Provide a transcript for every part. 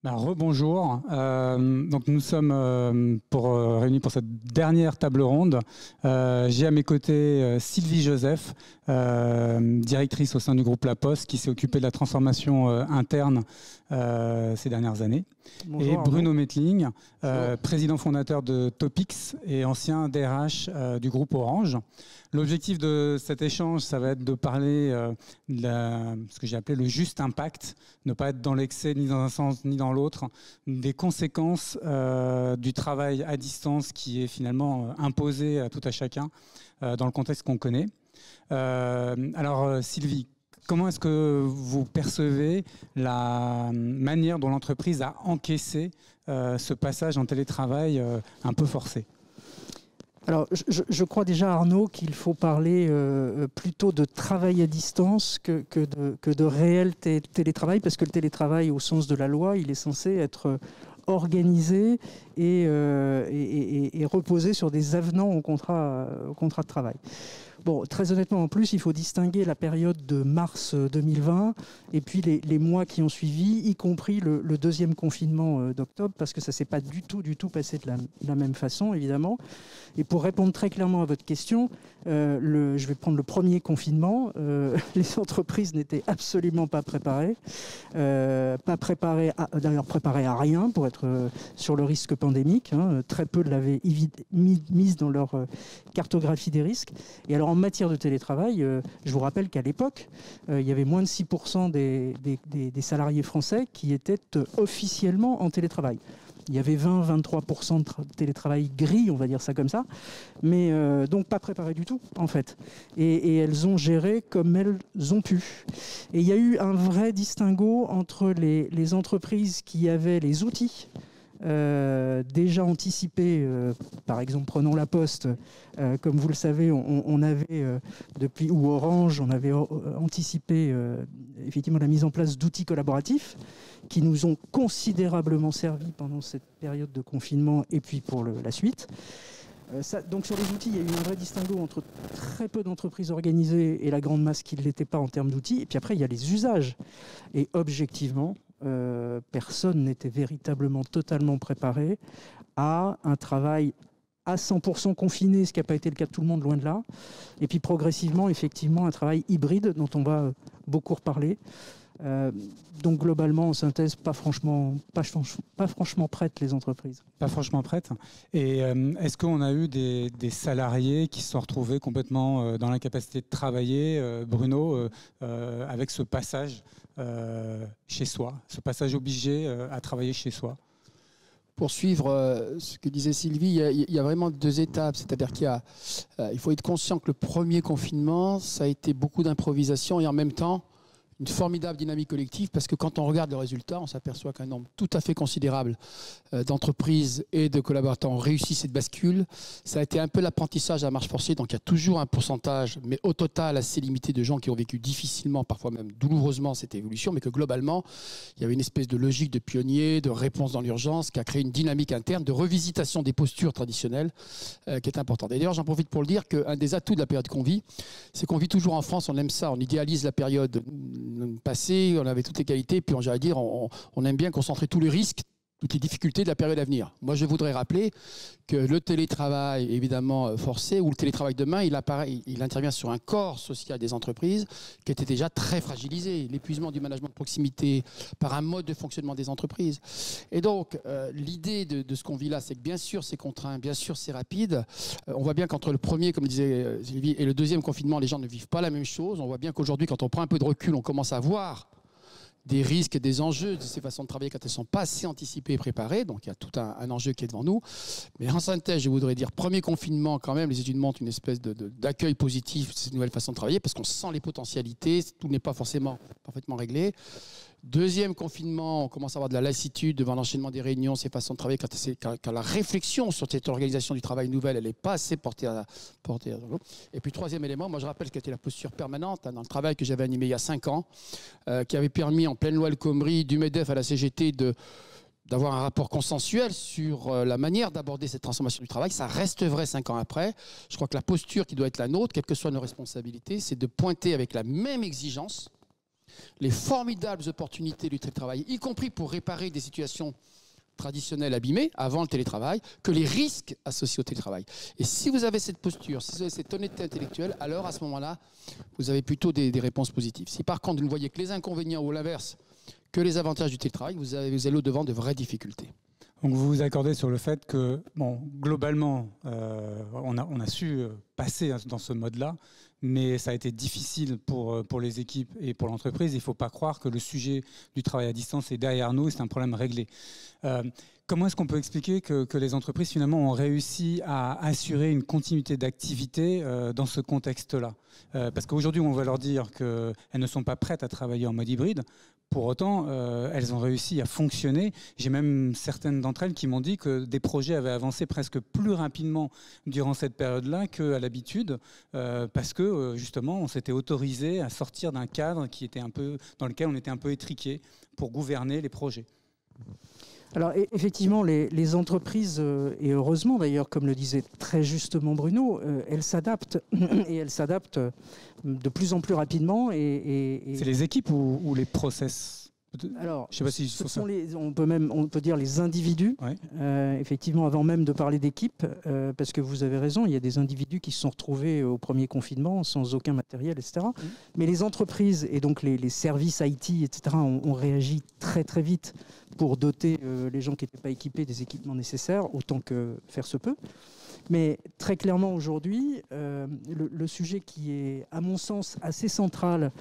Rebonjour. Donc nous sommes réunis pour cette dernière table ronde. J'ai à mes côtés Sylvie Joseph, directrice au sein du groupe La Poste, qui s'est occupée de la transformation interne ces dernières années. Bonjour, et Bruno Arnaud. Mettling, président fondateur de Topix et ancien DRH du groupe Orange. L'objectif de cet échange, ça va être de parler de ce que j'ai appelé le juste impact, ne pas être dans l'excès ni dans un sens ni dans l'autre, des conséquences du travail à distance qui est finalement imposé à tout à chacun dans le contexte qu'on connaît. Alors Sylvie, comment est-ce que vous percevez la manière dont l'entreprise a encaissé ce passage en télétravail un peu forcé ? Alors, je crois déjà, Arnaud, qu'il faut parler plutôt de travail à distance que de réel télétravail, parce que le télétravail, au sens de la loi, il est censé être organisé et reposer sur des avenants au contrat de travail. Bon, très honnêtement, en plus, il faut distinguer la période de mars 2020 et puis les mois qui ont suivi, y compris le deuxième confinement d'octobre, parce que ça ne s'est pas du tout passé de la même façon, évidemment. Et pour répondre très clairement à votre question, je vais prendre le premier confinement. Les entreprises n'étaient absolument pas préparées. D'ailleurs préparées à rien, pour être sur le risque pandémique. Très peu l'avaient mise dans leur cartographie des risques. Et alors, en matière de télétravail, je vous rappelle qu'à l'époque, il y avait moins de 6% des salariés français qui étaient officiellement en télétravail. Il y avait 20-23% de télétravail gris, on va dire ça comme ça, mais donc pas préparé du tout, en fait. Et elles ont géré comme elles ont pu. Et il y a eu un vrai distinguo entre les entreprises qui avaient les outils déjà anticipé, par exemple prenons La Poste, comme vous le savez, on avait depuis, ou Orange, on avait anticipé effectivement la mise en place d'outils collaboratifs qui nous ont considérablement servi pendant cette période de confinement et puis pour la suite. Donc sur les outils, il y a eu un vrai distinguo entre très peu d'entreprises organisées et la grande masse qui ne l'était pas en termes d'outils. Et puis après, il y a les usages. Et objectivement, personne n'était véritablement totalement préparé à un travail à 100% confiné, ce qui n'a pas été le cas de tout le monde, loin de là. Et puis progressivement, effectivement, un travail hybride dont on va beaucoup reparler. Donc globalement, en synthèse, pas franchement prêtes les entreprises. Pas franchement prêtes. Et est-ce qu'on a eu des salariés qui se sont retrouvés complètement dans l'incapacité de travailler, Bruno, avec ce passage chez soi, ce passage obligé à travailler chez soi? Pour suivre ce que disait Sylvie, il y a vraiment deux étapes. C'est-à-dire il faut être conscient que le premier confinement, ça a été beaucoup d'improvisation et en même temps, une formidable dynamique collective, parce que quand on regarde le résultat, on s'aperçoit qu'un nombre tout à fait considérable d'entreprises et de collaborateurs ont réussi cette bascule. Ça a été un peu l'apprentissage à marche forcée, donc il y a toujours un pourcentage, mais au total assez limité, de gens qui ont vécu difficilement, parfois même douloureusement, cette évolution, mais que globalement, il y avait une espèce de logique de pionnier, de réponse dans l'urgence, qui a créé une dynamique interne de revisitation des postures traditionnelles qui est importante. Et d'ailleurs, j'en profite pour le dire qu'un des atouts de la période qu'on vit, c'est qu'on vit toujours en France, on aime ça, on idéalise la période passé, on avait toutes les qualités, puis j'allais dire, on aime bien concentrer tous les risques, toutes les difficultés de la période à venir. Moi, je voudrais rappeler que le télétravail, évidemment forcé, ou le télétravail demain, il intervient sur un corps social des entreprises qui était déjà très fragilisé. L'épuisement du management de proximité par un mode de fonctionnement des entreprises. Et donc, l'idée de ce qu'on vit là, c'est que bien sûr, c'est contraint, bien sûr, c'est rapide. On voit bien qu'entre le premier, comme disait Sylvie, et le deuxième confinement, les gens ne vivent pas la même chose. On voit bien qu'aujourd'hui, quand on prend un peu de recul, on commence à voir des risques et des enjeux de ces façons de travailler quand elles ne sont pas assez anticipées et préparées. Donc il y a tout un enjeu qui est devant nous. Mais en synthèse, je voudrais dire, premier confinement quand même, les études montrent une espèce d'accueil positif de ces nouvelles façons de travailler parce qu'on sent les potentialités, tout n'est pas forcément parfaitement réglé. Deuxième confinement, on commence à avoir de la lassitude devant l'enchaînement des réunions, ces façons de travailler, quand la réflexion sur cette organisation du travail nouvelle, elle n'est pas assez portée à. Et puis troisième élément, moi je rappelle ce qu'était la posture permanente dans le travail que j'avais animé il y a 5 ans, qui avait permis en pleine loi El Khomri, du MEDEF à la CGT, d'avoir un rapport consensuel sur la manière d'aborder cette transformation du travail. Ça reste vrai 5 ans après. Je crois que la posture qui doit être la nôtre, quelles que soient nos responsabilités, c'est de pointer avec la même exigence les formidables opportunités du télétravail, y compris pour réparer des situations traditionnelles abîmées avant le télétravail, que les risques associés au télétravail. Et si vous avez cette posture, si vous avez cette honnêteté intellectuelle, alors à ce moment-là, vous avez plutôt des réponses positives. Si par contre vous ne voyez que les inconvénients ou l'inverse, que les avantages du télétravail, vous allez au-devant de vraies difficultés. Donc vous vous accordez sur le fait que, bon, globalement, on a su passer dans ce mode-là, mais ça a été difficile pour les équipes et pour l'entreprise. Il ne faut pas croire que le sujet du travail à distance est derrière nous, c'est un problème réglé. Comment est-ce qu'on peut expliquer que les entreprises finalement ont réussi à assurer une continuité d'activité dans ce contexte-là? Parce qu'aujourd'hui, on va leur dire qu'elles ne sont pas prêtes à travailler en mode hybride. Pour autant, elles ont réussi à fonctionner. J'ai même certaines d'entre elles qui m'ont dit que des projets avaient avancé presque plus rapidement durant cette période-là qu'à l'habitude, parce que justement, on s'était autorisé à sortir d'un cadre qui était dans lequel on était un peu étriqué pour gouverner les projets. Alors effectivement, les entreprises, et heureusement d'ailleurs, comme le disait très justement Bruno, elles s'adaptent et elles s'adaptent de plus en plus rapidement. C'est les équipes ou les process? Alors, je sais pas si on peut dire les individus, ouais. Effectivement, avant même de parler d'équipe, parce que vous avez raison, il y a des individus qui se sont retrouvés au premier confinement sans aucun matériel, etc. Mais les entreprises et donc les services IT, etc., ont réagi très très vite pour doter les gens qui n'étaient pas équipés des équipements nécessaires, autant que faire se peut. Mais très clairement aujourd'hui, le sujet qui est à mon sens assez central,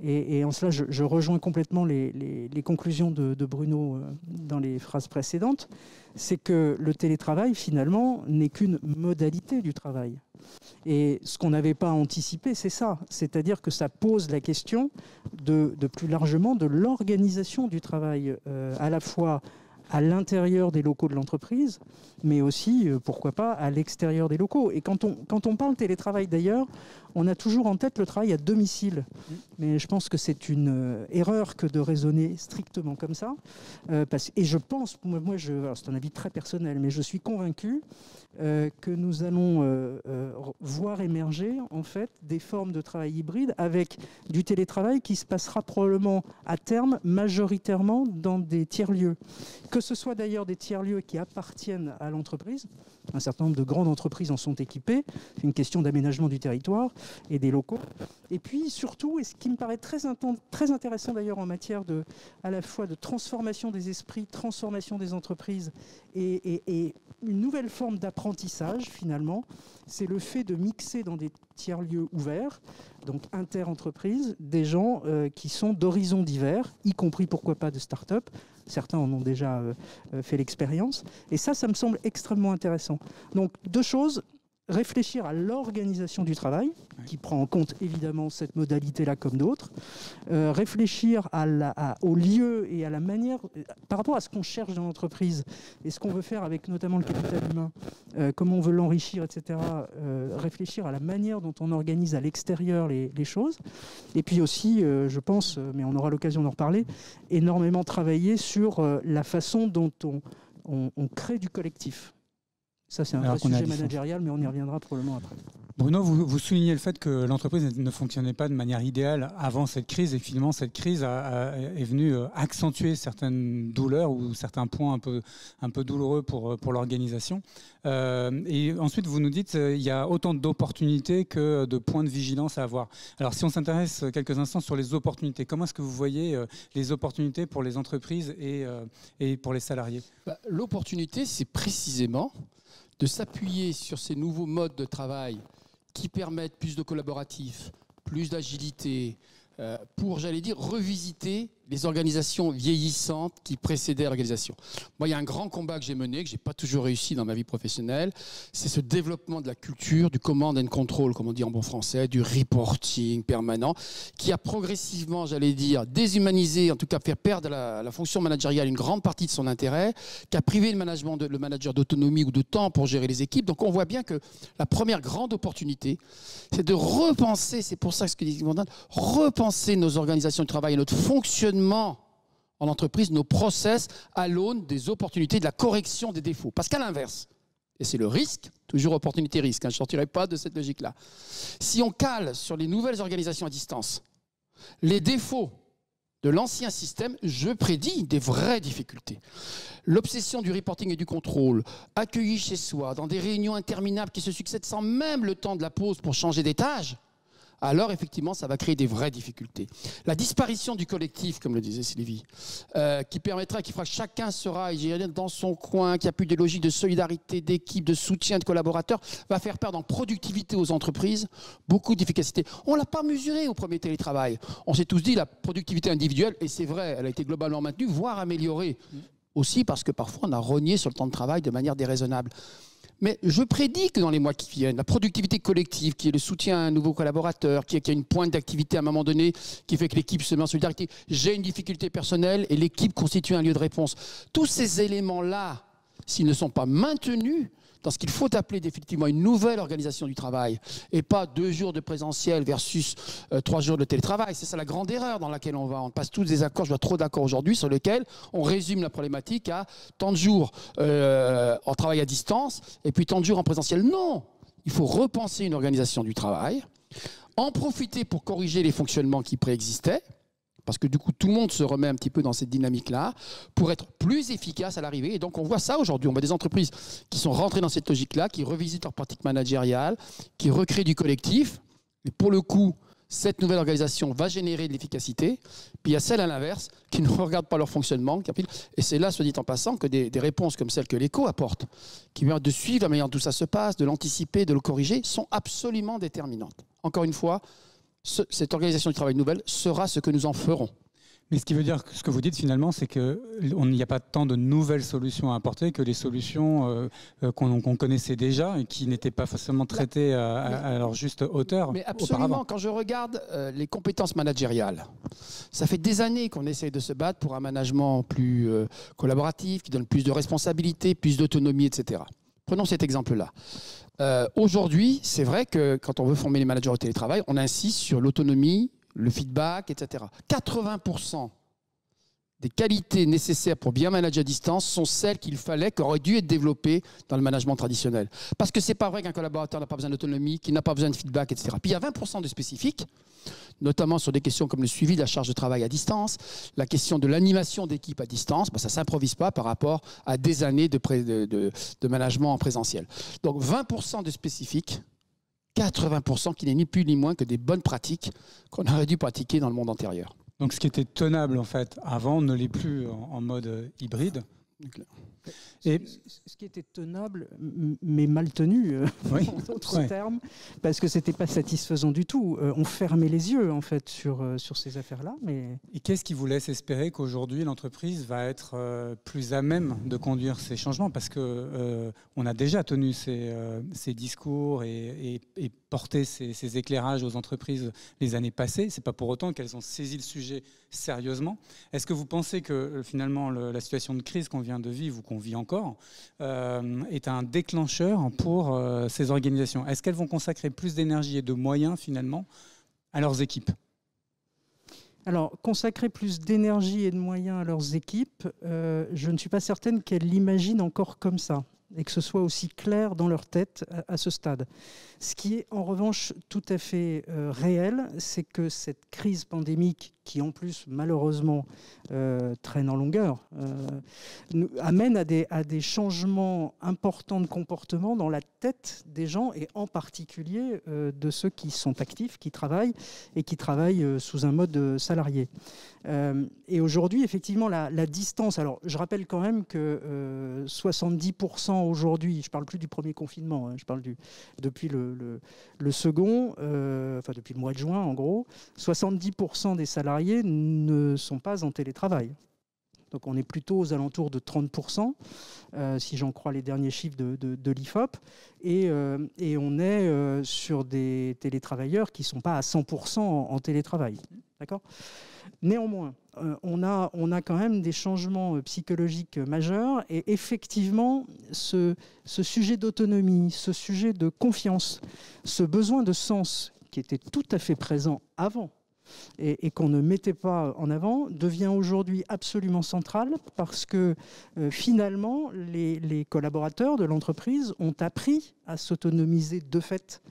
et en cela je rejoins complètement les conclusions de Bruno dans les phrases précédentes, c'est que le télétravail finalement n'est qu'une modalité du travail. Et ce qu'on n'avait pas anticipé, c'est ça. C'est-à-dire que ça pose la question de plus largement de l'organisation du travail, à la fois à l'intérieur des locaux de l'entreprise, mais aussi, pourquoi pas, à l'extérieur des locaux. Et quand on parle télétravail d'ailleurs, on a toujours en tête le travail à domicile. Mais je pense que c'est une erreur que de raisonner strictement comme ça. Et je pense, alors c'est un avis très personnel, mais je suis convaincu que nous allons voir émerger en fait des formes de travail hybride avec du télétravail qui se passera probablement à terme majoritairement dans des tiers-lieux. Que ce soit d'ailleurs des tiers-lieux qui appartiennent à l'entreprise, un certain nombre de grandes entreprises en sont équipées, c'est une question d'aménagement du territoire et des locaux. Et puis surtout, et ce qui me paraît très intéressant d'ailleurs en matière à la fois de transformation des esprits, transformation des entreprises et une nouvelle forme d'apprentissage finalement, c'est le fait de mixer dans des tiers-lieux ouverts, donc inter-entreprises, des gens qui sont d'horizons divers, y compris pourquoi pas de start-up. Certains en ont déjà fait l'expérience. Et ça me semble extrêmement intéressant. Donc deux choses. Réfléchir à l'organisation du travail, qui prend en compte évidemment cette modalité-là comme d'autres. Réfléchir au lieu et à la manière, par rapport à ce qu'on cherche dans l'entreprise et ce qu'on veut faire avec notamment le capital humain, comment on veut l'enrichir, etc. Réfléchir à la manière dont on organise à l'extérieur les choses. Et puis aussi, je pense, mais on aura l'occasion d'en reparler, énormément travailler sur la façon dont on crée du collectif. Ça, c'est un vrai sujet managérial, mais on y reviendra probablement après. Bruno, vous soulignez le fait que l'entreprise ne fonctionnait pas de manière idéale avant cette crise, et finalement cette crise est venue accentuer certaines douleurs ou certains points un peu douloureux pour l'organisation. Et ensuite, vous nous dites qu'il y a autant d'opportunités que de points de vigilance à avoir. Alors, si on s'intéresse quelques instants sur les opportunités, comment est-ce que vous voyez les opportunités pour les entreprises et pour les salariés? L'opportunité, c'est précisément de s'appuyer sur ces nouveaux modes de travail qui permettent plus de collaboratif, plus d'agilité, pour, j'allais dire, revisiter les organisations vieillissantes qui précédaient l'organisation. Moi, il y a un grand combat que j'ai mené, que je n'ai pas toujours réussi dans ma vie professionnelle, c'est ce développement de la culture, du command and control, comme on dit en bon français, du reporting permanent, qui a progressivement, j'allais dire, déshumanisé, en tout cas fait perdre la fonction managériale une grande partie de son intérêt, qui a privé le manager d'autonomie ou de temps pour gérer les équipes. Donc on voit bien que la première grande opportunité, c'est de repenser, c'est pour ça que ce que dit Yves, repenser nos organisations de travail et notre fonctionnement en entreprise, nos process à l'aune des opportunités, de la correction des défauts. Parce qu'à l'inverse, et c'est le risque, toujours opportunité-risque, je ne sortirai pas de cette logique-là. Si on cale sur les nouvelles organisations à distance les défauts de l'ancien système, je prédis des vraies difficultés. L'obsession du reporting et du contrôle, accueilli chez soi, dans des réunions interminables qui se succèdent sans même le temps de la pause pour changer d'étage, alors effectivement, ça va créer des vraies difficultés. La disparition du collectif, comme le disait Sylvie, qui fera que chacun sera dans son coin, qu'il n'y a plus de logique de solidarité, d'équipe, de soutien de collaborateurs, va faire perdre en productivité aux entreprises beaucoup d'efficacité. On ne l'a pas mesuré au premier télétravail. On s'est tous dit la productivité individuelle, et c'est vrai, elle a été globalement maintenue, voire améliorée. Aussi parce que parfois on a rogné sur le temps de travail de manière déraisonnable. Mais je prédis que dans les mois qui viennent, la productivité collective, qui est le soutien à un nouveau collaborateur, qui a une pointe d'activité à un moment donné, qui fait que l'équipe se met en solidarité, j'ai une difficulté personnelle et l'équipe constitue un lieu de réponse. Tous ces éléments-là, s'ils ne sont pas maintenus dans ce qu'il faut appeler définitivement une nouvelle organisation du travail, et pas 2 jours de présentiel versus 3 jours de télétravail, c'est ça la grande erreur dans laquelle on va. On passe tous des accords, je vois trop d'accords aujourd'hui, sur lesquels on résume la problématique à tant de jours en travail à distance, et puis tant de jours en présentiel. Non, il faut repenser une organisation du travail, en profiter pour corriger les fonctionnements qui préexistaient, parce que du coup, tout le monde se remet un petit peu dans cette dynamique-là pour être plus efficace à l'arrivée. Et donc, on voit ça aujourd'hui. On voit des entreprises qui sont rentrées dans cette logique-là, qui revisitent leur pratique managériale, qui recréent du collectif. Et pour le coup, cette nouvelle organisation va générer de l'efficacité. Puis il y a celle à l'inverse qui ne regarde pas leur fonctionnement. Et c'est là, soit dit en passant, que des réponses comme celles que l'ECO apporte, qui permettent de suivre la manière dont tout ça se passe, de l'anticiper, de le corriger, sont absolument déterminantes. Encore une fois, cette organisation du travail nouvelle sera ce que nous en ferons. Mais ce qui veut dire que ce que vous dites finalement, c'est qu'il n'y a pas tant de nouvelles solutions à apporter que les solutions qu'on connaissait déjà et qui n'étaient pas forcément traitées à leur juste hauteur. Mais absolument, auparavant. Quand je regarde les compétences managériales, ça fait des années qu'on essaye de se battre pour un management plus collaboratif, qui donne plus de responsabilités, plus d'autonomie, etc. Prenons cet exemple-là. Aujourd'hui, c'est vrai que quand on veut former les managers au télétravail, on insiste sur l'autonomie, le feedback, etc. 80% des qualités nécessaires pour bien manager à distance sont celles qu'il fallait, qui auraient dû être développées dans le management traditionnel. Parce que ce n'est pas vrai qu'un collaborateur n'a pas besoin d'autonomie, qu'il n'a pas besoin de feedback, etc. Puis il y a 20% de spécifiques, notamment sur des questions comme le suivi de la charge de travail à distance, la question de l'animation d'équipe à distance, ça ne s'improvise pas par rapport à des années de management en présentiel. Donc 20% de spécifiques, 80% qui n'est ni plus ni moins que des bonnes pratiques qu'on aurait dû pratiquer dans le monde antérieur. Donc ce qui était tenable en fait avant ne l'est plus en mode hybride. Et ce qui était tenable, mais mal tenu, oui. en d'autres termes, parce que c'était pas satisfaisant du tout. On fermait les yeux en fait sur ces affaires-là. Mais... Et qu'est-ce qui vous laisse espérer qu'aujourd'hui l'entreprise va être plus à même de conduire ces changements? Parce que on a déjà tenu ces discours et porté ces éclairages aux entreprises les années passées. C'est pas pour autant qu'elles ont saisi le sujet sérieusement. Est-ce que vous pensez que finalement la situation de crise qu'on vient de vivre ou qu'on vit encore est un déclencheur pour ces organisations? Est-ce qu'elles vont consacrer plus d'énergie et de moyens finalement à leurs équipes? Alors, consacrer plus d'énergie et de moyens à leurs équipes, je ne suis pas certaine qu'elles l'imaginent encore comme ça et que ce soit aussi clair dans leur tête à ce stade. Ce qui est en revanche tout à fait réel, c'est que cette crise pandémique, qui en plus malheureusement traîne en longueur, amène à des changements importants de comportement dans la tête des gens et en particulier de ceux qui sont actifs, qui travaillent et qui travaillent sous un mode salarié. Et aujourd'hui, effectivement, la distance, alors je rappelle quand même que 70% aujourd'hui, je ne parle plus du premier confinement, hein, je parle depuis le second, enfin depuis le mois de juin en gros, 70% des salariés ne sont pas en télétravail. Donc on est plutôt aux alentours de 30%, si j'en crois les derniers chiffres de l'IFOP, et on est sur des télétravailleurs qui ne sont pas à 100% en télétravail. D'accord ? Néanmoins, on a quand même des changements psychologiques majeurs et effectivement, ce sujet d'autonomie, ce sujet de confiance, ce besoin de sens qui était tout à fait présent avant et qu'on ne mettait pas en avant, devient aujourd'hui absolument central parce que finalement, les collaborateurs de l'entreprise ont appris à s'autonomiser de fait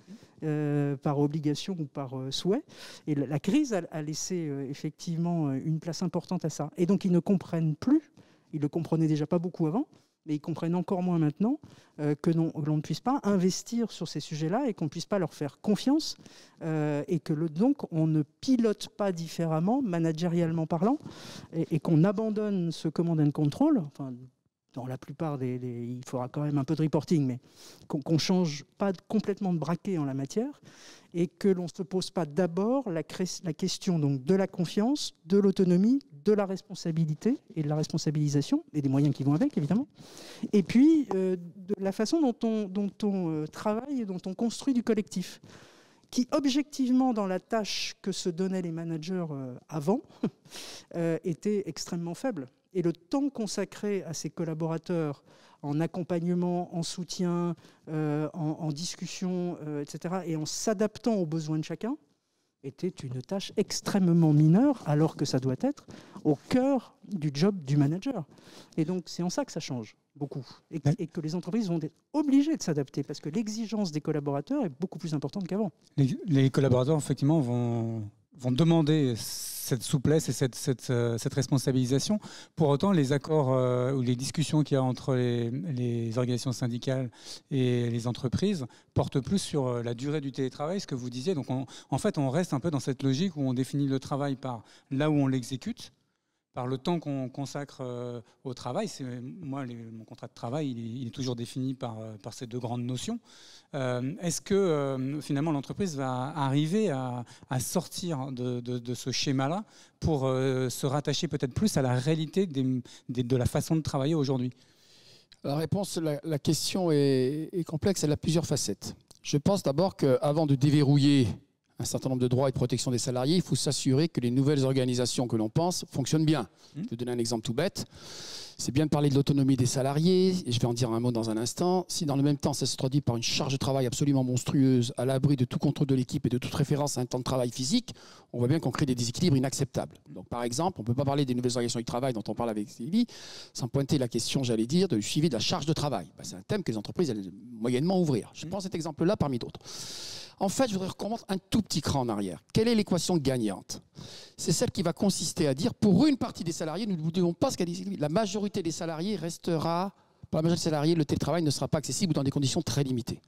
par obligation ou par souhait. Et la crise a laissé effectivement une place importante à ça. Et donc ils ne comprennent plus, ils le comprenaient déjà pas beaucoup avant, mais ils comprennent encore moins maintenant que l'on ne puisse pas investir sur ces sujets-là et qu'on ne puisse pas leur faire confiance et que donc on ne pilote pas différemment, managérialement parlant, et qu'on abandonne ce command and control. Enfin, dans la plupart il faudra quand même un peu de reporting, mais qu'on ne change pas complètement de braquet en la matière et que l'on ne se pose pas d'abord la question donc, de la confiance, de l'autonomie, de la responsabilité et de la responsabilisation et des moyens qui vont avec, évidemment. Et puis, de la façon dont on travaille et dont on construit du collectif, qui, objectivement, dans la tâche que se donnaient les managers avant, était extrêmement faible. Et le temps consacré à ses collaborateurs en accompagnement, en soutien, en discussion, etc., et en s'adaptant aux besoins de chacun, était une tâche extrêmement mineure, alors que ça doit être au cœur du job du manager. Et donc, c'est en ça que ça change beaucoup. Et que les entreprises vont être obligées de s'adapter, parce que l'exigence des collaborateurs est beaucoup plus importante qu'avant. Les collaborateurs, effectivement, vont demander cette souplesse et cette responsabilisation. Pour autant, les accords ou les discussions qu'il y a entre les organisations syndicales et les entreprises portent plus sur la durée du télétravail, ce que vous disiez. Donc, en fait, on reste un peu dans cette logique où on définit le travail par là où on l'exécute, par le temps qu'on consacre au travail. Moi, mon contrat de travail, il est toujours défini par ces deux grandes notions. Est-ce que finalement l'entreprise va arriver à sortir de ce schéma-là pour se rattacher peut-être plus à la réalité de la façon de travailler aujourd'hui? La réponse, la question est complexe, elle a plusieurs facettes. Je pense d'abord qu'avant de déverrouiller un certain nombre de droits et de protection des salariés, il faut s'assurer que les nouvelles organisations que l'on pense fonctionnent bien. Je vais donner un exemple tout bête. C'est bien de parler de l'autonomie des salariés, et je vais en dire un mot dans un instant. Si dans le même temps, ça se traduit par une charge de travail absolument monstrueuse, à l'abri de tout contrôle de l'équipe et de toute référence à un temps de travail physique, on voit bien qu'on crée des déséquilibres inacceptables. Donc, par exemple, on ne peut pas parler des nouvelles organisations du travail dont on parle avec Sylvie sans pointer la question, j'allais dire, du suivi de la charge de travail. C'est un thème que les entreprises allaient moyennement ouvrir. Je prends cet exemple-là parmi d'autres. En fait, je voudrais remonter un tout petit cran en arrière. Quelle est l'équation gagnante? C'est celle qui va consister à dire, pour une partie des salariés, nous ne vous disons pas ce qu'a dit Sylvie, la majorité des salariés restera, pour la majorité des salariés, le télétravail ne sera pas accessible ou dans des conditions très limitées.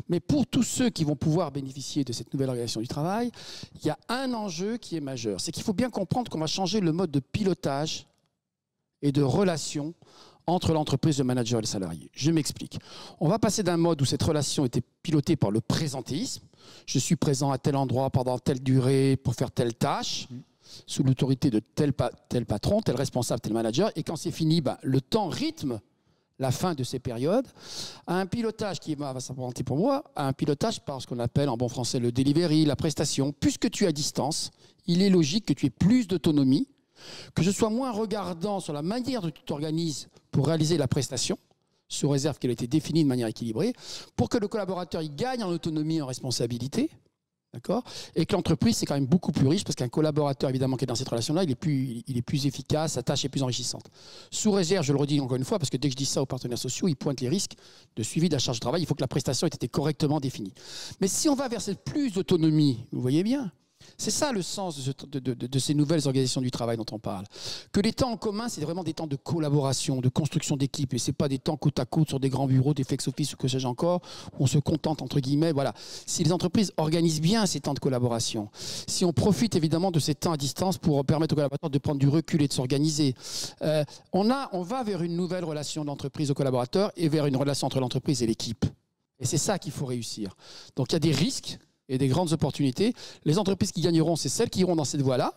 Mais pour tous ceux qui vont pouvoir bénéficier de cette nouvelle organisation du travail, il y a un enjeu qui est majeur. C'est qu'il faut bien comprendre qu'on va changer le mode de pilotage et de relation entre l'entreprise, le manager et le salarié. Je m'explique. On va passer d'un mode où cette relation était pilotée par le présentéisme. Je suis présent à tel endroit pendant telle durée pour faire telle tâche, sous l'autorité de tel patron, tel responsable, tel manager. Et quand c'est fini, le temps rythme la fin de ces périodes, à un pilotage qui va s'apparenter pour moi, à un pilotage par ce qu'on appelle en bon français le delivery, la prestation. Puisque tu es à distance, il est logique que tu aies plus d'autonomie, que je sois moins regardant sur la manière dont tu t'organises pour réaliser la prestation, sous réserve qu'elle ait été définie de manière équilibrée, pour que le collaborateur il gagne en autonomie et en responsabilité, d'accord, et que l'entreprise, c'est quand même beaucoup plus riche, parce qu'un collaborateur, évidemment, qui est dans cette relation-là, il est plus efficace, sa tâche est plus enrichissante. Sous réserve, je le redis encore une fois, parce que dès que je dis ça aux partenaires sociaux, ils pointent les risques de suivi de la charge de travail. Il faut que la prestation ait été correctement définie. Mais si on va vers cette plus d'autonomie, vous voyez bien, c'est ça le sens de ces nouvelles organisations du travail dont on parle. Que les temps en commun, c'est vraiment des temps de collaboration, de construction d'équipe, et ce n'est pas des temps côte à côte sur des grands bureaux, des flex-office ou que sais-je encore, où on se contente, entre guillemets. Voilà. Si les entreprises organisent bien ces temps de collaboration, si on profite évidemment de ces temps à distance pour permettre aux collaborateurs de prendre du recul et de s'organiser, on va vers une nouvelle relation d'entreprise aux collaborateurs et vers une relation entre l'entreprise et l'équipe. Et c'est ça qu'il faut réussir. Donc il y a des risques et des grandes opportunités. Les entreprises qui gagneront, c'est celles qui iront dans cette voie-là,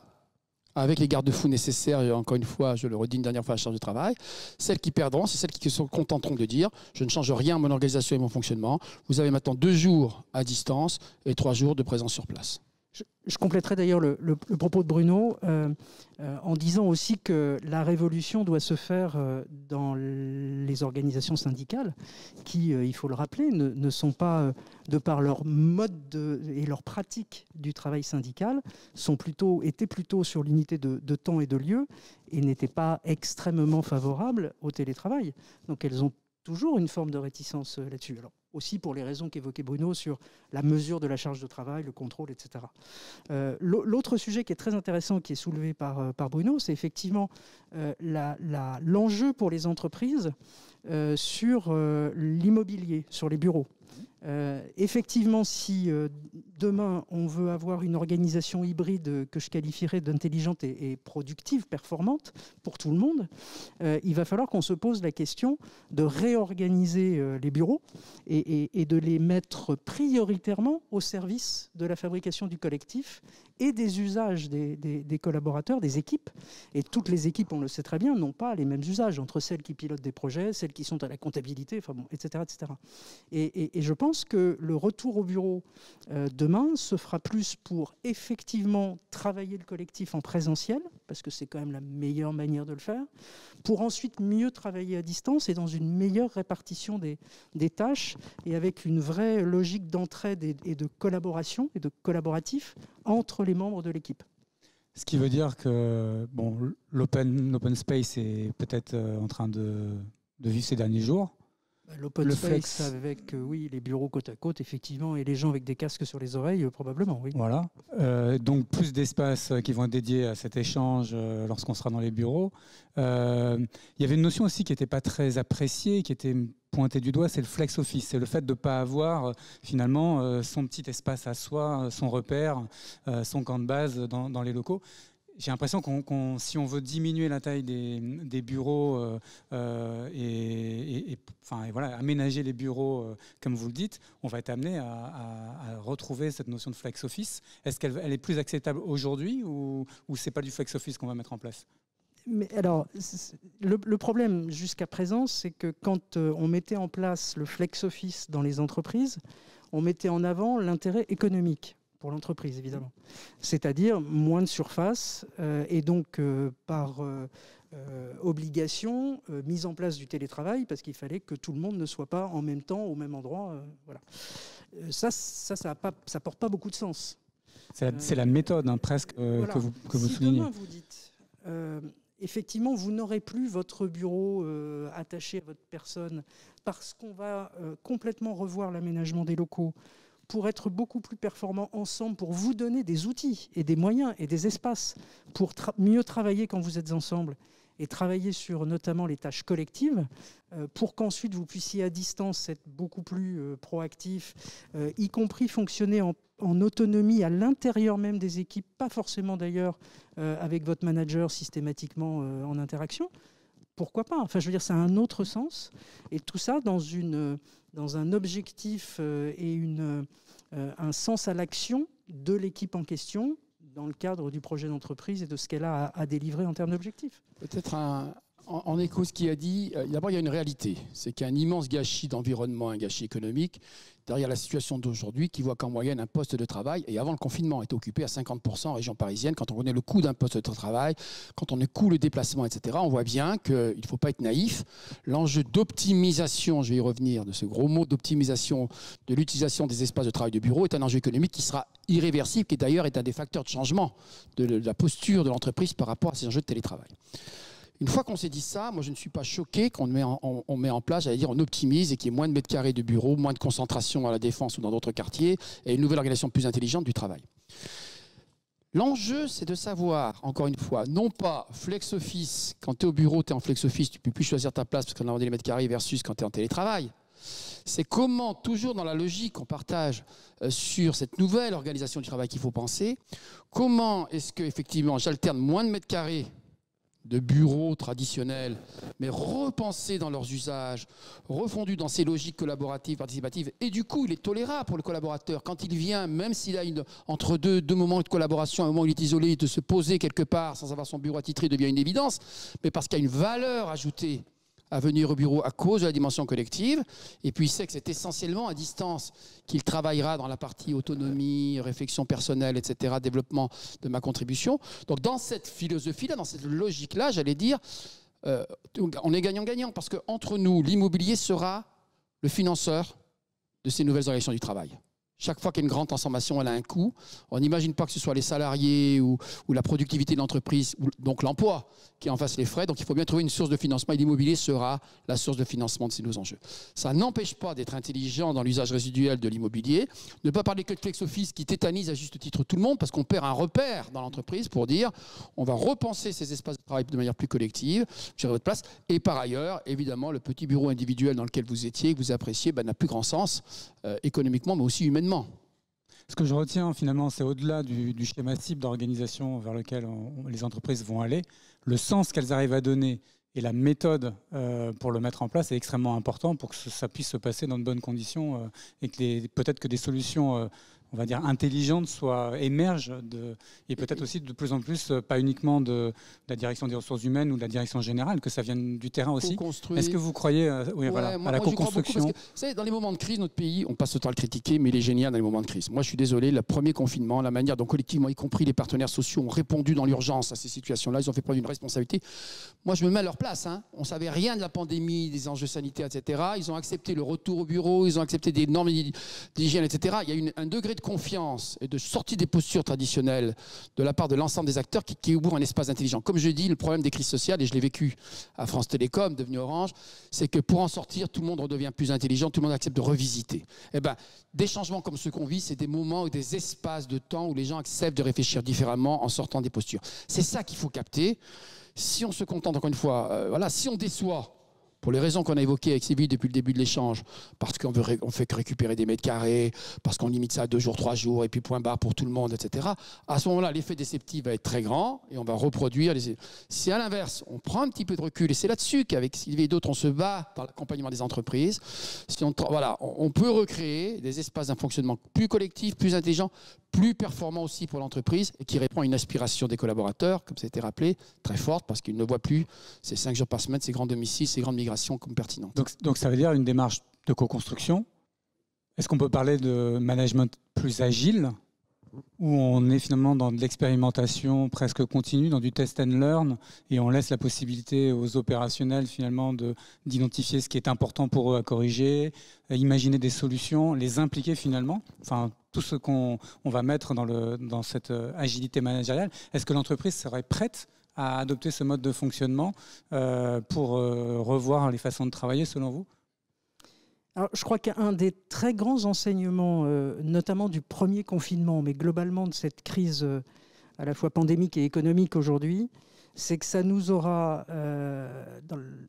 avec les garde-fous nécessaires, et encore une fois, je le redis une dernière fois, la charge de travail. Celles qui perdront, c'est celles qui se contenteront de dire « je ne change rien à mon organisation et mon fonctionnement. Vous avez maintenant 2 jours à distance et 3 jours de présence sur place ». Je compléterai d'ailleurs le propos de Bruno en disant aussi que la révolution doit se faire dans les organisations syndicales qui, il faut le rappeler, ne sont pas, de par leur mode et leur pratique du travail syndical, étaient plutôt sur l'unité de temps et de lieu et n'étaient pas extrêmement favorables au télétravail. Donc elles ont toujours une forme de réticence là-dessus. Alors, aussi pour les raisons qu'évoquait Bruno sur la mesure de la charge de travail, le contrôle, etc. L'autre sujet qui est très intéressant, qui est soulevé par Bruno, c'est effectivement l'enjeu pour les entreprises sur l'immobilier, sur les bureaux. Effectivement, si demain on veut avoir une organisation hybride que je qualifierais d'intelligente et productive, performante pour tout le monde, il va falloir qu'on se pose la question de réorganiser les bureaux et de les mettre prioritairement au service de la fabrication du collectif et des usages des collaborateurs, des équipes. Et toutes les équipes, on le sait très bien, n'ont pas les mêmes usages entre celles qui pilotent des projets, celles qui sont à la comptabilité, enfin bon, etc., etc. Et je pense que le retour au bureau demain se fera plus pour effectivement travailler le collectif en présentiel, parce que c'est quand même la meilleure manière de le faire, pour ensuite mieux travailler à distance et dans une meilleure répartition des tâches et avec une vraie logique d'entraide et de collaboration et de collaboratif entre les membres de l'équipe. Ce qui veut dire que bon, l'open space est peut-être en train de vivre ces derniers jours. L'open space avec oui, les bureaux côte à côte, effectivement, et les gens avec des casques sur les oreilles, probablement, oui. Voilà. Donc plus d'espaces qui vont être dédiés à cet échange lorsqu'on sera dans les bureaux. Il y avait une notion aussi qui n'était pas très appréciée, qui était pointée du doigt, c'est le flex office. C'est le fait de ne pas avoir finalement son petit espace à soi, son repère, son camp de base dans les locaux. J'ai l'impression si on veut diminuer la taille des bureaux et voilà, aménager les bureaux comme vous le dites, on va être amené à retrouver cette notion de flex office. Est-ce qu'elle est plus acceptable aujourd'hui ou c'est pas du flex office qu'on va mettre en place ? Mais alors, le problème jusqu'à présent, c'est que quand on mettait en place le flex office dans les entreprises, on mettait en avant l'intérêt économique pour l'entreprise, évidemment. C'est-à-dire moins de surface et donc par obligation, mise en place du télétravail parce qu'il fallait que tout le monde ne soit pas en même temps au même endroit. Voilà. Ça porte pas beaucoup de sens. C'est la méthode presque voilà. que vous soulignez. Demain vous dites, effectivement, vous n'aurez plus votre bureau attaché à votre personne parce qu'on va complètement revoir l'aménagement des locaux pour être beaucoup plus performants ensemble, pour vous donner des outils et des moyens et des espaces pour mieux travailler quand vous êtes ensemble et travailler sur notamment les tâches collectives pour qu'ensuite vous puissiez à distance être beaucoup plus proactif, y compris fonctionner en autonomie à l'intérieur même des équipes, pas forcément d'ailleurs avec votre manager systématiquement en interaction. Pourquoi pas ? Enfin, je veux dire, ça a un autre sens. Et tout ça dans un objectif et un sens à l'action de l'équipe en question dans le cadre du projet d'entreprise et de ce qu'elle a à délivrer en termes d'objectifs. Peut-être en écho à ce qu'il a dit, d'abord il y a une réalité, c'est qu'il y a un immense gâchis d'environnement, un gâchis économique derrière la situation d'aujourd'hui qui voit qu'en moyenne un poste de travail, et avant le confinement, est occupé à 50% en région parisienne. Quand on connaît le coût d'un poste de travail, quand on a le coût, le déplacement, etc., on voit bien qu'il ne faut pas être naïf. L'enjeu d'optimisation, je vais y revenir, de ce gros mot d'optimisation de l'utilisation des espaces de travail de bureau est un enjeu économique qui sera irréversible, qui d'ailleurs est un des facteurs de changement de la posture de l'entreprise par rapport à ces enjeux de télétravail. Une fois qu'on s'est dit ça, moi je ne suis pas choqué qu'on met en place, j'allais dire on optimise et qu'il y ait moins de mètres carrés de bureaux, moins de concentration à la Défense ou dans d'autres quartiers et une nouvelle organisation plus intelligente du travail. L'enjeu, c'est de savoir, encore une fois, non pas flex office, quand tu es au bureau, tu es en flex office, tu ne peux plus choisir ta place parce qu'on a vendu les mètres carrés versus quand tu es en télétravail. C'est comment, toujours dans la logique qu'on partage sur cette nouvelle organisation du travail qu'il faut penser, comment est-ce qu'effectivement j'alterne moins de mètres carrés de bureaux traditionnels, mais repensés dans leurs usages, refondus dans ces logiques collaboratives, participatives. Et du coup, il est tolérable pour le collaborateur, quand il vient, même s'il a entre deux moments de collaboration, un moment où il est isolé, de se poser quelque part sans avoir son bureau attitré devient une évidence, mais parce qu'il y a une valeur ajoutée à venir au bureau à cause de la dimension collective. Et puis il sait que c'est essentiellement à distance qu'il travaillera dans la partie autonomie, réflexion personnelle, etc., développement de ma contribution. Donc dans cette philosophie-là, dans cette logique-là, j'allais dire, on est gagnant-gagnant parce qu'entre nous, l'immobilier sera le financeur de ces nouvelles organisations du travail. Chaque fois qu'il y a une grande transformation, elle a un coût. On n'imagine pas que ce soit les salariés ou la productivité de l'entreprise, donc l'emploi, qui en fasse les frais. Donc il faut bien trouver une source de financement et l'immobilier sera la source de financement de ces nouveaux enjeux. Ça n'empêche pas d'être intelligent dans l'usage résiduel de l'immobilier. Ne pas parler que de flex office qui tétanise à juste titre tout le monde parce qu'on perd un repère dans l'entreprise pour dire on va repenser ces espaces de travail de manière plus collective, gérer votre place. Et par ailleurs, évidemment, le petit bureau individuel dans lequel vous étiez, que vous appréciez, n'a plus grand sens économiquement mais aussi humainement. Ce que je retiens finalement, c'est au-delà du schéma type d'organisation vers lequel les entreprises vont aller, le sens qu'elles arrivent à donner et la méthode pour le mettre en place est extrêmement important pour que ça puisse se passer dans de bonnes conditions et que peut-être que des solutions on va dire intelligentes émergent et peut-être aussi de plus en plus, pas uniquement de la direction des ressources humaines ou de la direction générale, que ça vienne du terrain aussi. Est-ce que vous croyez à la co-construction? Vous savez, dans les moments de crise, notre pays, on passe le temps à le critiquer, mais il est génial dans les moments de crise. Moi, je suis désolé, le premier confinement, la manière dont collectivement, y compris les partenaires sociaux, ont répondu dans l'urgence à ces situations-là, ils ont fait preuve d'une responsabilité. Moi, je me mets à leur place. On ne savait rien de la pandémie, des enjeux sanitaires, etc. Ils ont accepté le retour au bureau, ils ont accepté des normes d'hygiène, etc. Il y a un degré de confiance et de sortie des postures traditionnelles de la part de l'ensemble des acteurs qui ouvrent un espace intelligent. Comme je dis, le problème des crises sociales, et je l'ai vécu à France Télécom, devenu Orange, c'est que pour en sortir, tout le monde redevient plus intelligent, tout le monde accepte de revisiter. Eh ben, des changements comme ceux qu'on vit, c'est des moments ou des espaces de temps où les gens acceptent de réfléchir différemment en sortant des postures. C'est ça qu'il faut capter. Si on se contente, encore une fois, si on déçoit, pour les raisons qu'on a évoquées avec Sylvie depuis le début de l'échange, parce qu'on fait que récupérer des mètres carrés, parce qu'on limite ça à 2 jours, 3 jours, et puis point barre pour tout le monde, etc. À ce moment-là, l'effet déceptif va être très grand, et on va reproduire. Si à l'inverse, on prend un petit peu de recul, et c'est là-dessus qu'avec Sylvie et d'autres, on se bat dans l'accompagnement des entreprises, on peut recréer des espaces d'un fonctionnement plus collectif, plus intelligent, plus performant aussi pour l'entreprise et qui répond à une aspiration des collaborateurs, comme ça a été rappelé, très forte, parce qu'ils ne voient plus ces 5 jours par semaine, ces grands domiciles, ces grandes migrations comme pertinentes. Donc ça veut dire une démarche de co-construction. Est-ce qu'on peut parler de management plus agile, où on est finalement dans de l'expérimentation presque continue, dans du test and learn, et on laisse la possibilité aux opérationnels finalement d'identifier ce qui est important pour eux à corriger, imaginer des solutions, les impliquer finalement, tout ce qu'on va mettre dans cette agilité managériale. Est-ce que l'entreprise serait prête à adopter ce mode de fonctionnement pour revoir les façons de travailler selon vous ? Alors, je crois qu'un des très grands enseignements, notamment du premier confinement, mais globalement de cette crise à la fois pandémique et économique aujourd'hui, c'est que ça nous aura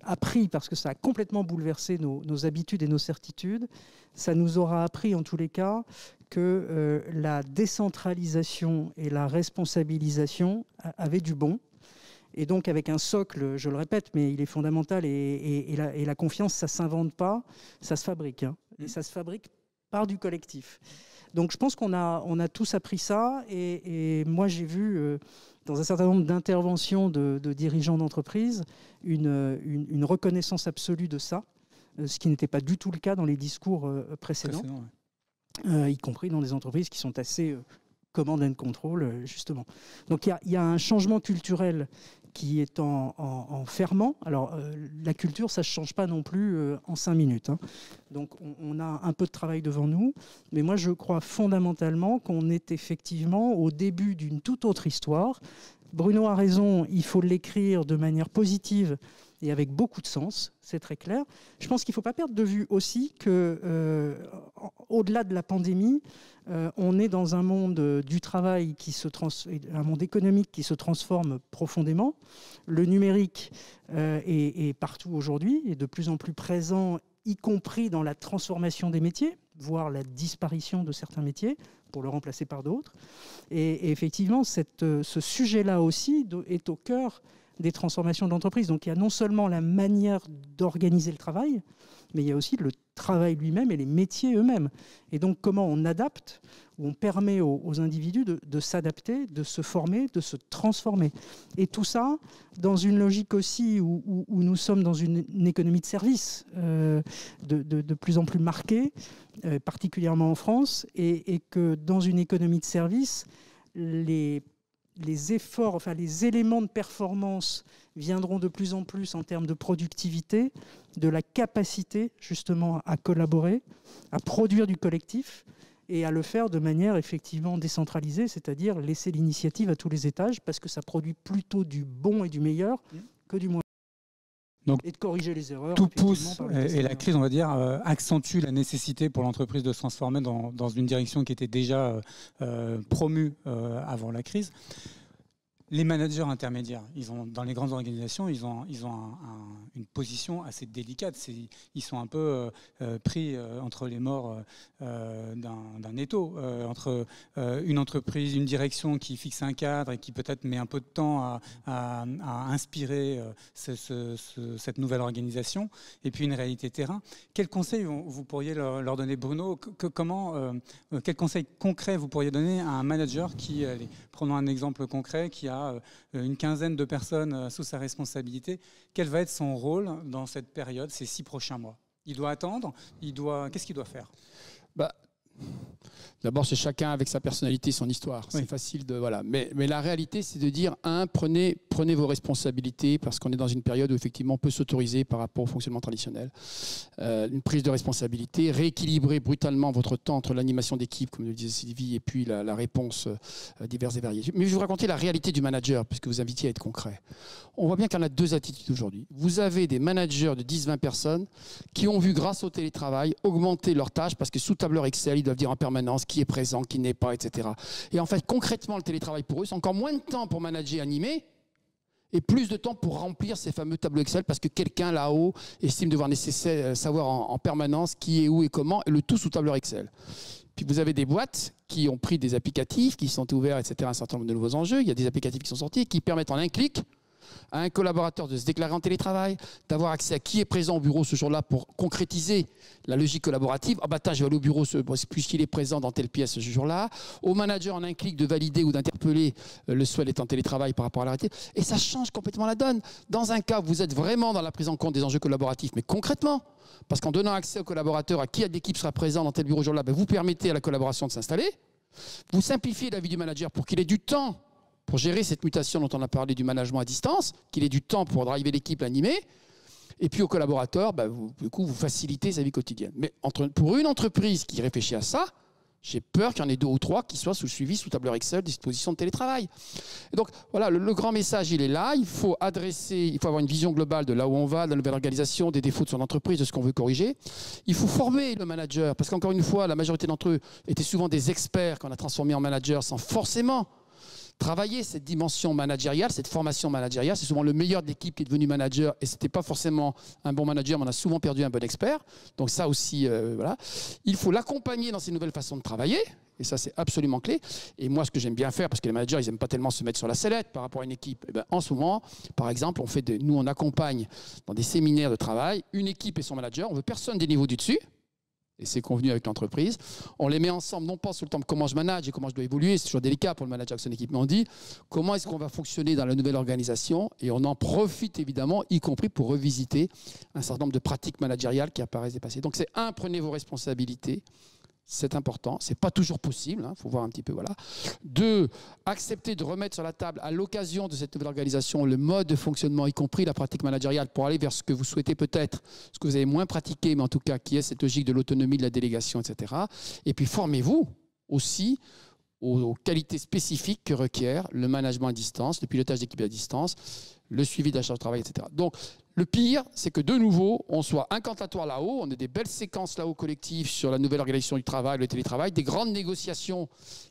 appris, parce que ça a complètement bouleversé nos habitudes et nos certitudes, ça nous aura appris en tous les cas que la décentralisation et la responsabilisation avaient du bon. Et donc avec un socle, je le répète, mais il est fondamental, et la confiance, ça ne s'invente pas, ça se fabrique. Et ça se fabrique par du collectif. Donc je pense qu'on a tous appris ça, et moi j'ai vu dans un certain nombre d'interventions de dirigeants d'entreprise une reconnaissance absolue de ça, ce qui n'était pas du tout le cas dans les discours précédents, y compris dans des entreprises qui sont assez command and control, justement. Donc il y a un changement culturel qui est en ferment. Alors, la culture, ça ne se change pas non plus en 5 minutes. Donc, on a un peu de travail devant nous. Mais moi, je crois fondamentalement qu'on est effectivement au début d'une toute autre histoire. Bruno a raison, il faut l'écrire de manière positive et avec beaucoup de sens, c'est très clair. Je pense qu'il ne faut pas perdre de vue aussi que, au-delà de la pandémie, on est dans un monde du travail un monde économique qui se transforme profondément. Le numérique est partout aujourd'hui, est de plus en plus présent, y compris dans la transformation des métiers, voire la disparition de certains métiers pour le remplacer par d'autres. Et effectivement, ce sujet-là aussi est au cœur des transformations d'entreprise. Donc il y a non seulement la manière d'organiser le travail, mais il y a aussi le travail lui-même et les métiers eux-mêmes. Et donc comment on adapte, où on permet aux individus de s'adapter, de se former, de se transformer. Et tout ça dans une logique aussi où nous sommes dans une économie de service de plus en plus marquée, particulièrement en France, et que dans une économie de service, les efforts, les éléments de performance viendront de plus en plus en termes de productivité, de la capacité justement à collaborer, à produire du collectif. et à le faire de manière effectivement décentralisée, c'est-à-dire laisser l'initiative à tous les étages, parce que ça produit plutôt du bon et du meilleur que du moins. Donc, et de corriger les erreurs. Tout pousse, et la crise, on va dire, accentue la nécessité pour l'entreprise de se transformer dans une direction qui était déjà promue avant la crise. Les managers intermédiaires, dans les grandes organisations, ils ont une position assez délicate. Ils sont un peu pris entre les morts d'un étau, entre une entreprise, une direction qui fixe un cadre et qui peut-être met un peu de temps à inspirer cette nouvelle organisation, et puis une réalité terrain. Quels conseils vous pourriez leur donner, Bruno? Quels conseils concrets vous pourriez donner à un manager qui, prenons un exemple concret, qui a une quinzaine de personnes sous sa responsabilité? Quel va être son rôle dans cette période, ces 6 prochains mois? Il doit attendre? Qu'est-ce qu'il doit faire? D'abord, c'est chacun avec sa personnalité, son histoire. C'est facile de... Voilà. Mais la réalité, c'est de dire, prenez vos responsabilités, parce qu'on est dans une période où, effectivement, on peut s'autoriser par rapport au fonctionnement traditionnel. Une prise de responsabilité, rééquilibrer brutalement votre temps entre l'animation d'équipe, comme le disait Sylvie, et puis la réponse diverse et variée. Mais je vais vous raconter la réalité du manager, puisque vous invitiez à être concret. On voit bien qu'il y en a 2 attitudes aujourd'hui. Vous avez des managers de 10-20 personnes qui ont vu, grâce au télétravail, augmenter leurs tâches, parce que sous tableur Excel, ils doivent dire en permanence qui est présent, qui n'est pas, etc. Et en fait, concrètement, le télétravail pour eux, c'est encore moins de temps pour manager, animer, et plus de temps pour remplir ces fameux tableaux Excel, parce que quelqu'un là-haut estime devoir nécessaire savoir en permanence qui est où et comment, et le tout sous tableur Excel. Puis vous avez des boîtes qui ont pris des applicatifs, qui sont ouverts, etc., un certain nombre de nouveaux enjeux. Il y a des applicatifs qui sont sortis, qui permettent en un clic à un collaborateur de se déclarer en télétravail, d'avoir accès à qui est présent au bureau ce jour-là pour concrétiser la logique collaborative. Ah bah je vais aller au bureau puisqu'il est présent dans telle pièce ce jour-là. Au manager en un clic de valider ou d'interpeller le souhait d'être en télétravail par rapport à l'arrêté. Et ça change complètement la donne. Dans un cas, vous êtes vraiment dans la prise en compte des enjeux collaboratifs, mais concrètement, parce qu'en donnant accès au collaborateur à qui d'équipe sera présent dans tel bureau ce jour-là, vous permettez à la collaboration de s'installer. Vous simplifiez la vie du manager pour qu'il ait du temps pour gérer cette mutation dont on a parlé du management à distance, qu'il ait du temps pour driver l'équipe, l'animer, et puis aux collaborateurs, du coup, vous facilitez sa vie quotidienne. Mais pour une entreprise qui réfléchit à ça, j'ai peur qu'il y en ait 2 ou 3 qui soient suivis sous tableur Excel des dispositions de télétravail. Et donc, voilà, le grand message, il est là. Il faut avoir une vision globale de là où on va, de la nouvelle organisation, des défauts de son entreprise, de ce qu'on veut corriger. Il faut former le manager, parce qu'encore une fois, la majorité d'entre eux étaient souvent des experts qu'on a transformés en managers sans forcément travailler cette dimension managériale, cette formation managériale. C'est souvent le meilleur de l'équipe qui est devenu manager, et ce n'était pas forcément un bon manager, mais on a souvent perdu un bon expert. Donc ça aussi, voilà. Il faut l'accompagner dans ces nouvelles façons de travailler, et ça c'est absolument clé. Et moi, ce que j'aime bien faire, parce que les managers, ils n'aiment pas tellement se mettre sur la sellette par rapport à une équipe, en ce moment, par exemple, nous on accompagne dans des séminaires de travail une équipe et son manager, on veut personne des niveaux du dessus, et c'est convenu avec l'entreprise. On les met ensemble, non pas sur le temps de comment je manage et comment je dois évoluer, c'est toujours délicat pour le manager avec son équipe, mais on dit comment est-ce qu'on va fonctionner dans la nouvelle organisation, et on en profite évidemment, y compris pour revisiter un certain nombre de pratiques managériales qui apparaissent dépassées. Donc c'est prenez vos responsabilités. C'est important, c'est pas toujours possible, faut voir un petit peu, voilà. 2, accepter de remettre sur la table à l'occasion de cette nouvelle organisation le mode de fonctionnement, y compris la pratique managériale, pour aller vers ce que vous souhaitez peut-être, ce que vous avez moins pratiqué, mais en tout cas qui est cette logique de l'autonomie, de la délégation, etc. Et puis formez-vous aussi aux qualités spécifiques que requiert le management à distance, le pilotage d'équipe à distance, le suivi de la charge de travail, etc. Donc, le pire, c'est que de nouveau, on soit incantatoire là-haut, on ait des belles séquences là-haut collectives sur la nouvelle organisation du travail, le télétravail, des grandes négociations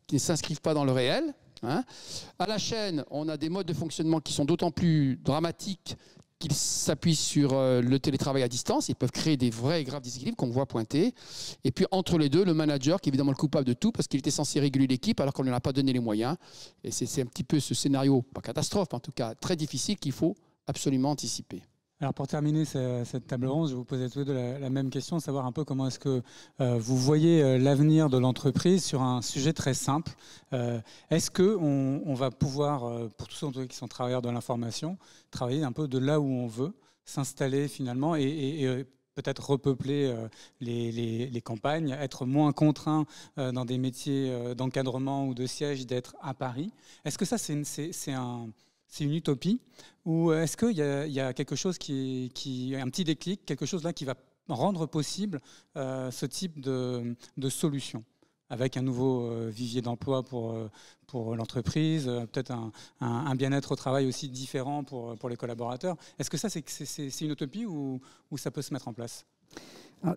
qui ne s'inscrivent pas dans le réel. À la chaîne, on a des modes de fonctionnement qui sont d'autant plus dramatiques qu'ils s'appuient sur le télétravail à distance. Ils peuvent créer des vrais et graves déséquilibres qu'on voit pointer. Et puis entre les deux, le manager qui est évidemment le coupable de tout parce qu'il était censé réguler l'équipe alors qu'on ne lui a pas donné les moyens. Et c'est un petit peu ce scénario, pas catastrophe, en tout cas très difficile, qu'il faut absolument anticiper. Alors pour terminer cette table ronde, je vous posais tous les deux la même question, savoir un peu comment est-ce que vous voyez l'avenir de l'entreprise sur un sujet très simple. Est-ce qu'on va pouvoir, pour tous ceux qui sont travailleurs de l'information, travailler un peu de là où on veut, s'installer finalement et peut-être repeupler les campagnes, être moins contraint dans des métiers d'encadrement ou de siège d'être à Paris. Est-ce que ça c'est une utopie, ou est-ce qu'il y a quelque chose qui un petit déclic, quelque chose là qui va rendre possible ce type de solution? avec un nouveau vivier d'emploi pour l'entreprise, peut-être un bien-être au travail aussi différent pour les collaborateurs. Est-ce que ça, c'est une utopie ou ça peut se mettre en place ?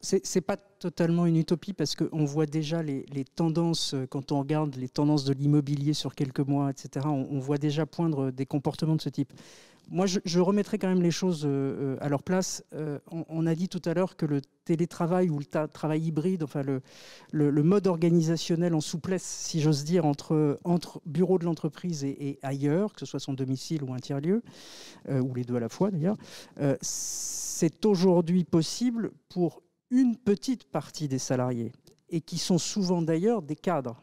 Ce n'est pas totalement une utopie parce qu'on voit déjà les tendances, quand on regarde les tendances de l'immobilier sur quelques mois, etc., on voit déjà poindre des comportements de ce type. Moi, je remettrai quand même les choses à leur place. On a dit tout à l'heure que le télétravail ou le travail hybride, enfin le mode organisationnel en souplesse, si j'ose dire, entre bureau de l'entreprise et ailleurs, que ce soit son domicile ou un tiers-lieu, ou les deux à la fois d'ailleurs, c'est aujourd'hui possible pour une petite partie des salariés et qui sont souvent d'ailleurs des cadres.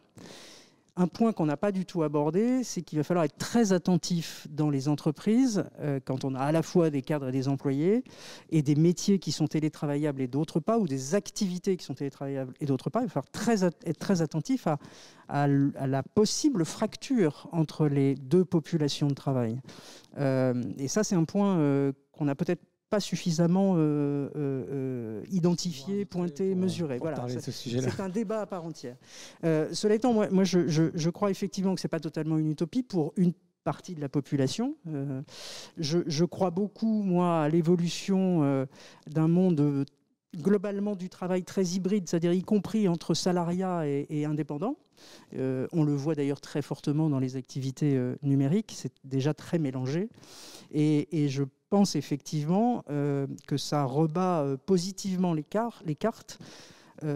Un point qu'on n'a pas du tout abordé, c'est qu'il va falloir être très attentif dans les entreprises quand on a à la fois des cadres et des employés et des métiers qui sont télétravaillables et d'autres pas, ou des activités qui sont télétravaillables et d'autres pas. Il va falloir être très attentif à la possible fracture entre les deux populations de travail. Et ça, c'est un point qu'on a peut-être pas suffisamment identifié, pointé, mesuré. Voilà, c'est un débat à part entière. Cela étant, moi je crois effectivement que ce n'est pas totalement une utopie pour une partie de la population. Je crois beaucoup, moi, à l'évolution d'un monde globalement du travail très hybride, c'est-à-dire y compris entre salariat et indépendants. On le voit d'ailleurs très fortement dans les activités numériques, c'est déjà très mélangé. Et je pense effectivement que ça rebat positivement les cartes,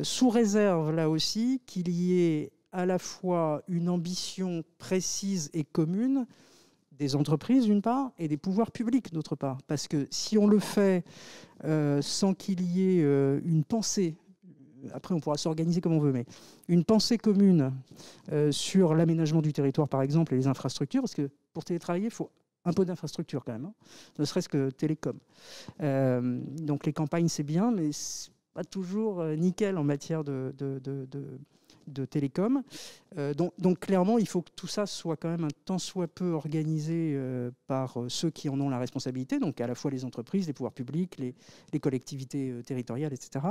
sous réserve là aussi qu'il y ait à la fois une ambition précise et commune des entreprises d'une part et des pouvoirs publics d'autre part. Parce que si on le fait sans qu'il y ait une pensée, après on pourra s'organiser comme on veut, mais une pensée commune sur l'aménagement du territoire par exemple et les infrastructures, parce que pour télétravailler il faut un peu d'infrastructure quand même, hein, ne serait-ce que télécom. Donc les campagnes c'est bien, mais c'est pas toujours nickel en matière de télécom. Donc clairement, il faut que tout ça soit quand même un tant soit peu organisé par ceux qui en ont la responsabilité, donc à la fois les entreprises, les pouvoirs publics, les collectivités territoriales, etc.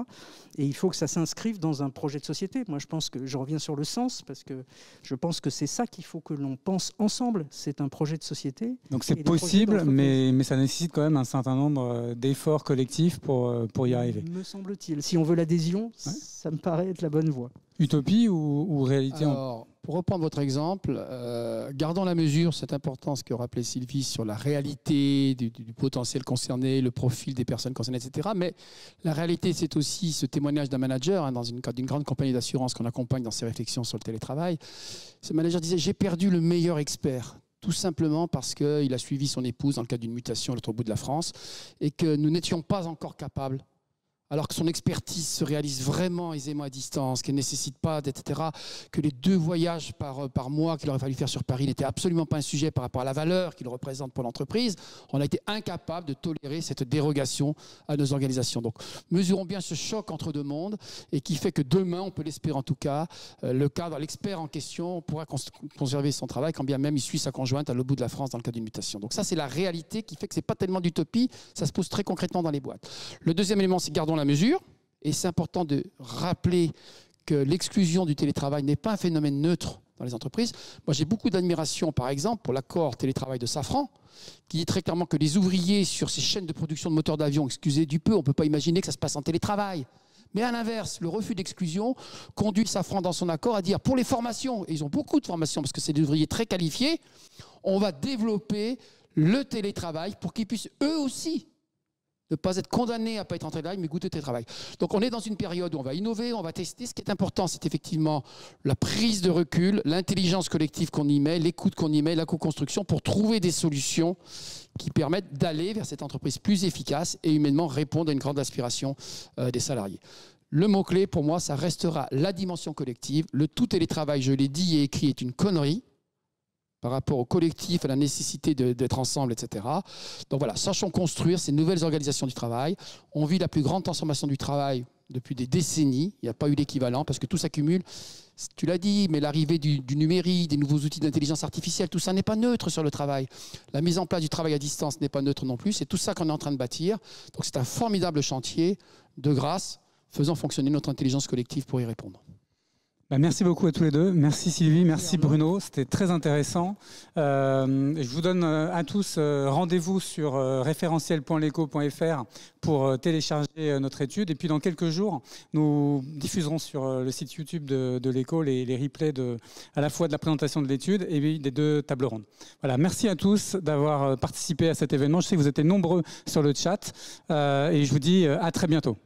Et il faut que ça s'inscrive dans un projet de société. Moi, je pense que je reviens sur le sens, parce que je pense que c'est ça qu'il faut que l'on pense ensemble. C'est un projet de société. Donc c'est possible, mais ça nécessite quand même un certain nombre d'efforts collectifs pour y arriver. Me semble-t-il. Si on veut l'adhésion, ça me paraît être la bonne voie. Utopie ou réalité? Alors, pour reprendre votre exemple, gardons la mesure, cette importance que rappelait Sylvie sur la réalité du potentiel concerné, le profil des personnes concernées, etc. Mais la réalité, c'est aussi ce témoignage d'un manager d'une grande compagnie d'assurance qu'on accompagne dans ses réflexions sur le télétravail. Ce manager disait « J'ai perdu le meilleur expert ». Tout simplement parce qu'il a suivi son épouse dans le cadre d'une mutation à l'autre bout de la France et que nous n'étions pas encore capables, alors que son expertise se réalise vraiment aisément à distance, qu'elle ne nécessite pas, etc., que les 2 voyages par mois qu'il aurait fallu faire sur Paris n'étaient absolument pas un sujet par rapport à la valeur qu'il représente pour l'entreprise, on a été incapable de tolérer cette dérogation à nos organisations. Donc, mesurons bien ce choc entre 2 mondes et qui fait que demain, on peut l'espérer en tout cas, l'expert en question pourra conserver son travail quand bien même il suit sa conjointe à l'autre bout de la France dans le cadre d'une mutation. Donc ça, c'est la réalité qui fait que ce n'est pas tellement d'utopie, ça se pose très concrètement dans les boîtes. Le deuxième élément, c'est gardons la mesure, et c'est important de rappeler que l'exclusion du télétravail n'est pas un phénomène neutre dans les entreprises. Moi, j'ai beaucoup d'admiration, par exemple, pour l'accord télétravail de Safran, qui dit très clairement que les ouvriers sur ces chaînes de production de moteurs d'avion, excusez du peu, on ne peut pas imaginer que ça se passe en télétravail. Mais à l'inverse, le refus d'exclusion conduit Safran dans son accord à dire pour les formations, et ils ont beaucoup de formations parce que c'est des ouvriers très qualifiés, on va développer le télétravail pour qu'ils puissent eux aussi ne pas être condamnés à ne pas être en télétravail, mais goûter au télétravail. Donc on est dans une période où on va innover, on va tester. Ce qui est important, c'est effectivement la prise de recul, l'intelligence collective qu'on y met, l'écoute qu'on y met, la co-construction pour trouver des solutions qui permettent d'aller vers cette entreprise plus efficace et humainement répondre à une grande aspiration des salariés. Le mot-clé, pour moi, ça restera la dimension collective. Le tout télétravail, je l'ai dit et écrit, est une connerie par rapport au collectif, à la nécessité d'être ensemble, etc. Donc voilà, sachons construire ces nouvelles organisations du travail. On vit la plus grande transformation du travail depuis des décennies. Il n'y a pas eu d'équivalent parce que tout s'accumule. Tu l'as dit, mais l'arrivée du numérique, des nouveaux outils d'intelligence artificielle, tout ça n'est pas neutre sur le travail. La mise en place du travail à distance n'est pas neutre non plus. C'est tout ça qu'on est en train de bâtir. Donc c'est un formidable chantier. De grâce, faisons fonctionner notre intelligence collective pour y répondre. Merci beaucoup à tous les deux. Merci Sylvie, merci Bruno. C'était très intéressant. Je vous donne à tous rendez-vous sur référentiel.leco.fr pour télécharger notre étude. Et puis dans quelques jours, nous diffuserons sur le site YouTube de l'Eco les replays à la fois de la présentation de l'étude et des 2 tables rondes. Voilà, merci à tous d'avoir participé à cet événement. Je sais que vous étiez nombreux sur le chat et je vous dis à très bientôt.